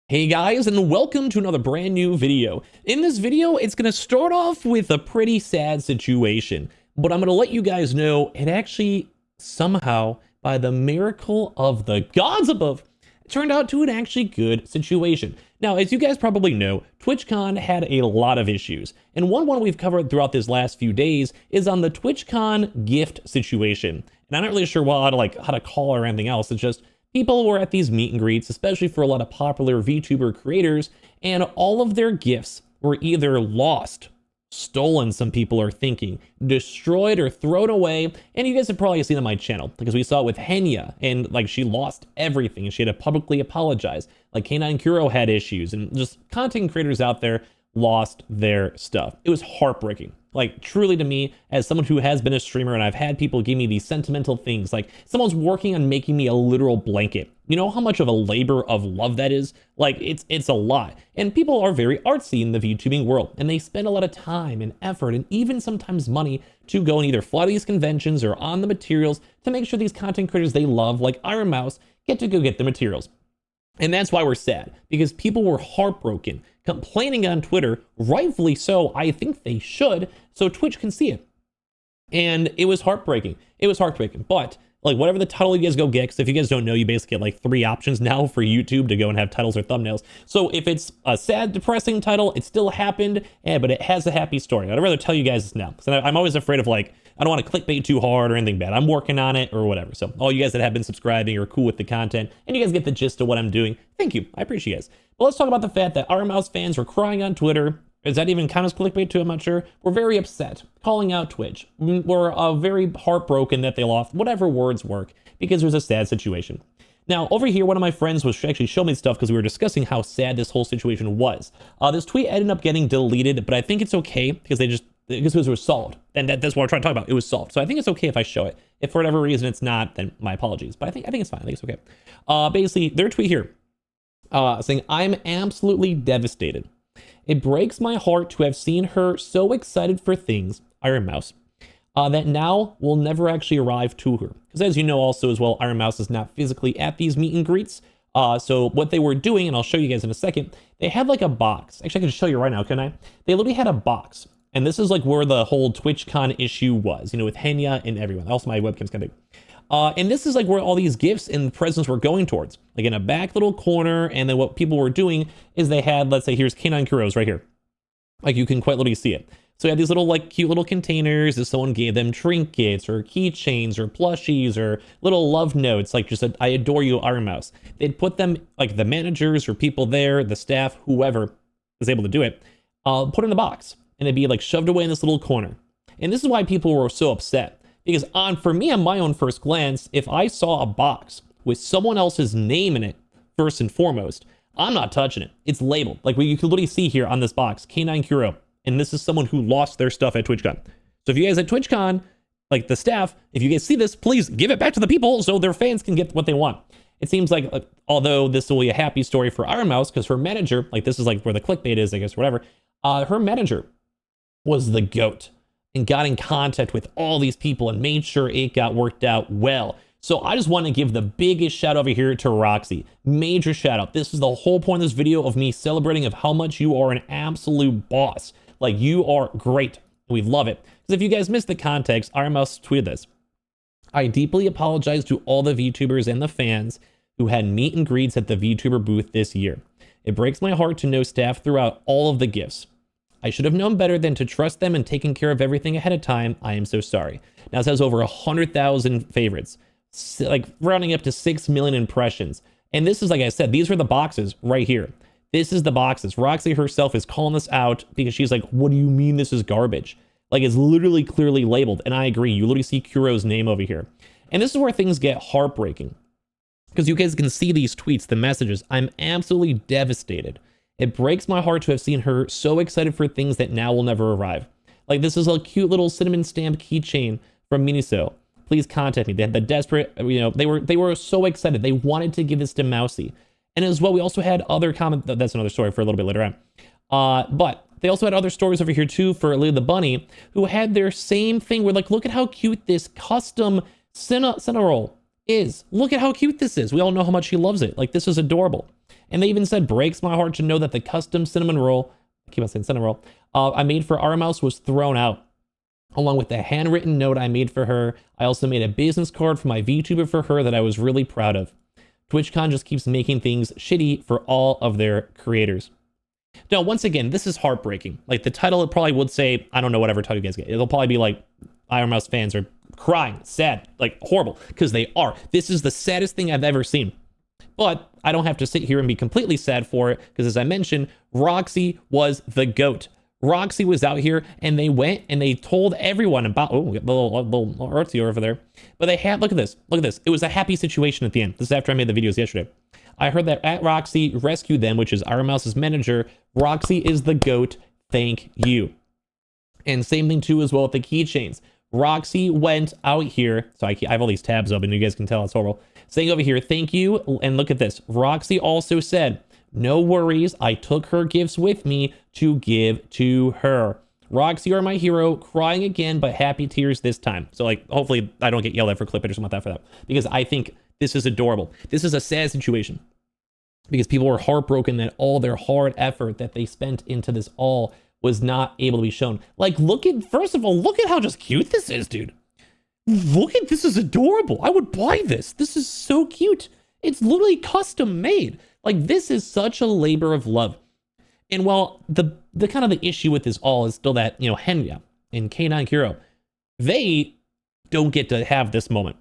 Hey guys, and welcome to another brand new video. In this video, it's going to start off with a pretty sad situation, but I'm going to let you guys know it actually somehow, by the miracle of the gods above, turned out to an actually good situation. Now, as you guys probably know, TwitchCon had a lot of issues, and one we've covered throughout this last few days is on the TwitchCon gift situation. And I'm not really sure how to call or anything else. It's just people were at these meet and greets, especially for a lot of popular VTuber creators, and all of their gifts were either lost, stolen, some people are thinking, destroyed, or thrown away. And you guys have probably seen on my channel, because we saw it with Henya, and she lost everything, and she had to publicly apologize. K9 Kuro had issues, and just content creators out there lost their stuff. It was heartbreaking. Truly, to me, as someone who has been a streamer, and I've had people give me these sentimental things, someone's working on making me a literal blanket. You know how much of a labor of love that is? It's a lot. And people are very artsy in the VTubing world, and they spend a lot of time and effort and even sometimes money to go and either fly to these conventions or on the materials to make sure these content creators they love, like IRONMOUSE, get to go get the materials. And that's why we're sad, because people were heartbroken, complaining on Twitter, rightfully so. I think they should, so Twitch can see it. And it was heartbreaking. It was heartbreaking. But whatever the title you guys go get, because if you guys don't know, you basically get 3 options now for YouTube to go and have titles or thumbnails. So if it's a sad, depressing title, it still happened, but it has a happy story. I'd rather tell you guys this now, because I'm always afraid of I don't want to clickbait too hard or anything bad. I'm working on it or whatever. So all you guys that have been subscribing are cool with the content, and you guys get the gist of what I'm doing. Thank you. I appreciate you guys. But let's talk about the fact that IRONMOUSE fans were crying on Twitter. Does that even count as clickbait too? I'm not sure. We're very upset, calling out Twitch. We're very heartbroken that they lost, whatever words work, because it was a sad situation. Now, over here, one of my friends was actually showing me stuff because we were discussing how sad this whole situation was. This tweet ended up getting deleted, but I think it's okay because because it was solved. And that's what we're trying to talk about. It was solved. So I think it's okay if I show it. If for whatever reason it's not, then my apologies. But I think it's fine. I think it's okay. Basically, their tweet here saying, "I'm absolutely devastated. It breaks my heart to have seen her so excited for things, IRONMOUSE, that now will never actually arrive to her." Because as you know also as well, IRONMOUSE is not physically at these meet and greets. So what they were doing, and I'll show you guys in a second, they had a box. Actually, I can show you right now, can I? They literally had a box. And this is where the whole TwitchCon issue was, with Henya and everyone. Also, my webcam's kind of big. And this is where all these gifts and presents were going towards, in a back little corner. And then what people were doing is they had, let's say, here's K9 Kuros right here. You can quite literally see it. So you had these little cute little containers. If someone gave them trinkets or keychains or plushies or little love notes, just a, "I adore you, IRONMOUSE." They'd put them, the managers or people there, the staff, whoever was able to do it, put in the box. And it'd be shoved away in this little corner. And this is why people were so upset. Because for me, on my own first glance, if I saw a box with someone else's name in it, first and foremost, I'm not touching it. It's labeled. You can literally see here on this box, K9 Kuro. And this is someone who lost their stuff at TwitchCon. So if you guys at TwitchCon, the staff, if you guys see this, please give it back to the people so their fans can get what they want. It seems although this will be a happy story for IRONMOUSE, because her manager, this is where the clickbait is, I guess, whatever. Her manager was the GOAT and got in contact with all these people and made sure it got worked out well. So I just want to give the biggest shout out over here to Roxy. Major shout out. This is the whole point of this video, of me celebrating of how much you are an absolute boss. You are great. We love it. Because if you guys missed the context, IRONMOUSE tweeted this: "I deeply apologize to all the VTubers and the fans who had meet and greets at the VTuber booth this year. It breaks my heart to know staff threw out all of the gifts. I should have known better than to trust them and taken care of everything ahead of time. I am so sorry." Now it has over 100,000 favorites, rounding up to 6 million impressions. And this is, I said, these are the boxes right here. This is the boxes. Roxy herself is calling this out because she's like, "What do you mean this is garbage?" It's literally clearly labeled. And I agree. You literally see Kuro's name over here. And this is where things get heartbreaking, because you guys can see these tweets, the messages. "I'm absolutely devastated. It breaks my heart to have seen her so excited for things that now will never arrive." This is a cute little cinnamon stamp keychain from Miniso. "Please contact me." They had the desperate, they were so excited. They wanted to give this to Mousy. And as well, we also had other comments. That's another story for a little bit later on. But they also had other stories over here too for Lily the Bunny, who had their same thing where look at how cute this custom Cinnarol is. Look at how cute this is. We all know how much she loves it. This is adorable. And they even said, breaks my heart to know that the custom cinnamon roll, I keep on saying cinnamon roll, I made for IRONMOUSE was thrown out, along with the handwritten note I made for her. I also made a business card for my VTuber for her that I was really proud of. TwitchCon just keeps making things shitty for all of their creators. Now, once again, this is heartbreaking. Like, the title, it probably would say, I don't know whatever title you guys get. It'll probably be like, IRONMOUSE fans are crying, sad, like horrible, because they are. This is the saddest thing I've ever seen. But I don't have to sit here and be completely sad for it, because as I mentioned, Roxy was the GOAT. Roxy was out here, and they went and they told everyone about, oh, we got a little artsy over there. But they had, look at this, look at this. It was a happy situation at the end. This is after I made the videos yesterday. I heard that at Roxy rescued them, which is IRONMOUSE's manager. Roxy is the GOAT. Thank you. And same thing too as well with the keychains. Roxy went out here. So I have all these tabs open. You guys can tell it's horrible. Saying over here, thank you. And look at this. Roxy also said, no worries. I took her gifts with me to give to her. Roxy, you are my hero. Crying again, but happy tears this time. So like, hopefully I don't get yelled at for clipping or something like that for that. Because I think this is adorable. This is a sad situation. Because people were heartbroken that all their hard effort that they spent into this all was not able to be shown. Like, look at, first of all, look at how just cute this is, dude. Look at, this is adorable. I would buy this. This is so cute. It's literally custom made. Like, this is such a labor of love. And while the kind of the issue with this all is still that, you know, Henya and K9 Kuro, they don't get to have this moment.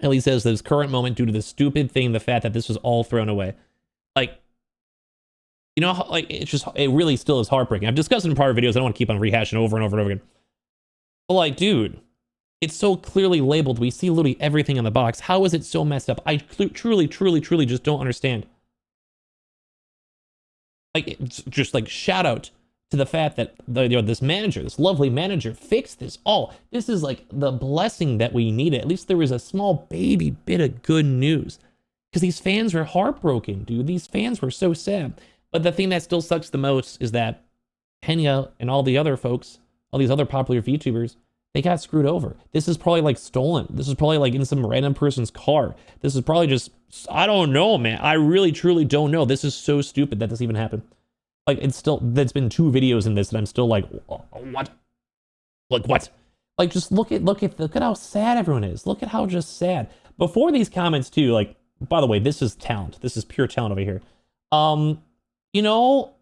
At least as this current moment due to the stupid thing, the fact that this was all thrown away. Like, you know, like, it's just, it really still is heartbreaking. I've discussed it in prior videos. I don't want to keep on rehashing over and over and over again. But like, dude, it's so clearly labeled. We see literally everything in the box. How is it so messed up? I truly just don't understand. Like, it's just like, shout out to the fact that this manager, this lovely manager, fixed this all. This is like the blessing that we needed. At least there was a small baby bit of good news. Because these fans were heartbroken, dude. These fans were so sad. But the thing that still sucks the most is that Henya and all the other folks, all these other popular VTubers, they got screwed over. This is probably like stolen. This is probably like in some random person's car. This is probably just, I don't know, man. I really, truly don't know. This is so stupid that this even happened. Like, it's still, there's been 2 videos in this and I'm still like, what? Like, what? Like, just look at how sad everyone is. Look at how just sad. Before these comments too, like, by the way, this is talent. This is pure talent over here. You know,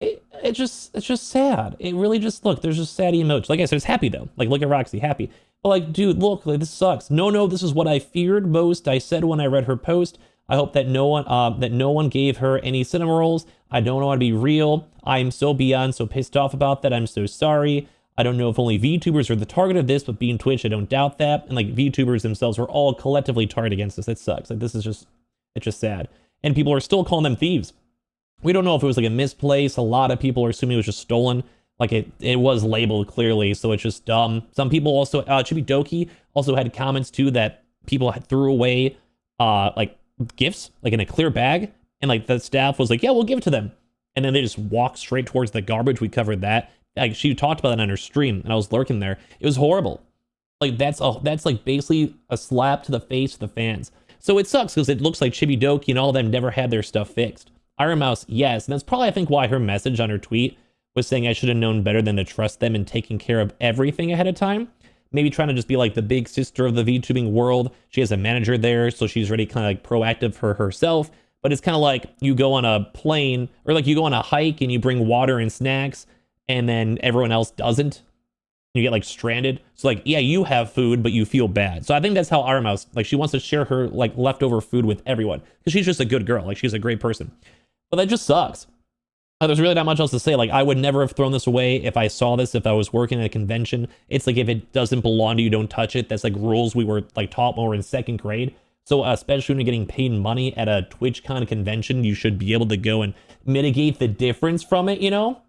it's just sad. It really just, look, there's just sad emoji. Like I said, it's happy though. Like, look at Roxy, happy. But like, dude, look, like, this sucks. No, this is what I feared most. I said when I read her post, I hope that no one gave her any cinnamon rolls. I don't want to be real. I'm so beyond so pissed off about that. I'm so sorry. I don't know if only VTubers are the target of this, but being Twitch, I don't doubt that. And like, VTubers themselves were all collectively targeted against this. It sucks. Like, this is just, it's just sad. And people are still calling them thieves. We don't know if it was like a misplace. A lot of people are assuming it was just stolen. Like, it was labeled clearly, so it's just dumb. Some people also, Chibidoki also had comments too that people had threw away like gifts, like in a clear bag. And like the staff was like, yeah, we'll give it to them. And then they just walked straight towards the garbage. We covered that. Like, she talked about that on her stream and I was lurking there. It was horrible. Like, that's like basically a slap to the face of the fans. So it sucks because it looks like Chibidoki and all of them never had their stuff fixed. IRONMOUSE, yes. And that's probably, I think, why her message on her tweet was saying I should have known better than to trust them in taking care of everything ahead of time. Maybe trying to just be like the big sister of the VTubing world. She has a manager there, so she's already kind of like proactive for herself. But it's kind of like you go on a plane or like you go on a hike and you bring water and snacks and then everyone else doesn't. You get like stranded. So like, yeah, you have food, but you feel bad. So I think that's how IRONMOUSE, like, she wants to share her like leftover food with everyone because she's just a good girl. Like, she's a great person. But that just sucks. There's really not much else to say. Like, I would never have thrown this away if I saw this, if I was working at a convention. It's like, if it doesn't belong to you, don't touch it. That's like rules we were like taught when we were in 2nd grade. So especially when you're getting paid money at a TwitchCon convention, you should be able to go and mitigate the difference from it, you know?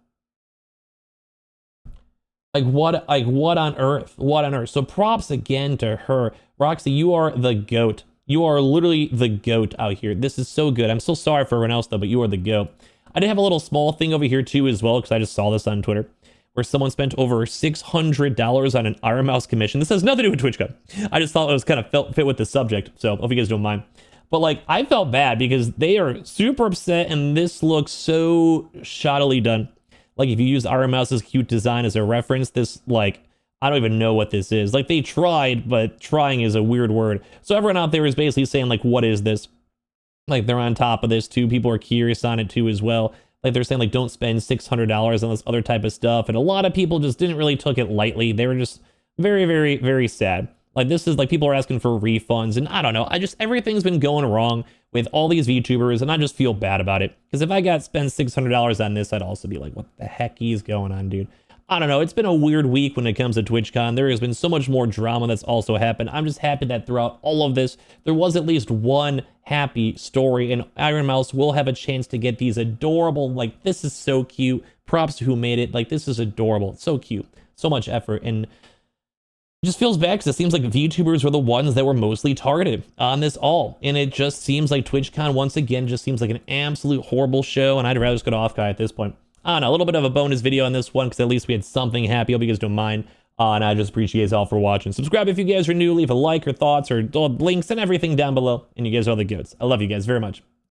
Like, what on earth? What on earth? So props again to her. Roxy, you are the GOAT. You are literally the GOAT out here. This is so good. I'm so sorry for everyone else though, but you are the GOAT. I did have a little small thing over here too as well, because I just saw this on Twitter, where someone spent over $600 on an IRONMOUSE commission. This has nothing to do with TwitchCon. I just thought it was kind of fit with the subject, so hope you guys don't mind. But like, I felt bad because they are super upset and this looks so shoddily done. Like if you use IRONMOUSE's cute design as a reference, this like, I don't even know what this is. Like they tried, but trying is a weird word. So everyone out there is basically saying like, what is this? Like they're on top of this too. People are curious on it too as well. Like they're saying like, don't spend $600 on this other type of stuff. And a lot of people just didn't really took it lightly. They were just very, very, very sad. Like this is like people are asking for refunds and I don't know. Everything's been going wrong with all these VTubers and I just feel bad about it. Because if I got spent $600 on this, I'd also be like, what the heck is going on, dude? I don't know. It's been a weird week when it comes to TwitchCon. There has been so much more drama that's also happened. I'm just happy that throughout all of this, there was at least one happy story, and IRONMOUSE will have a chance to get these adorable, like, this is so cute. Props to who made it. Like, this is adorable. It's so cute. So much effort. And it just feels bad because it seems like VTubers were the ones that were mostly targeted on this all. And it just seems like TwitchCon, once again, just seems like an absolute horrible show, and I'd rather just go to Off-Guy at this point. I don't know, a little bit of a bonus video on this one because at least we had something happy. Hope you guys don't mind. And I just appreciate you all for watching. Subscribe if you guys are new. Leave a like or thoughts or links and everything down below. And you guys are all the goods. I love you guys very much.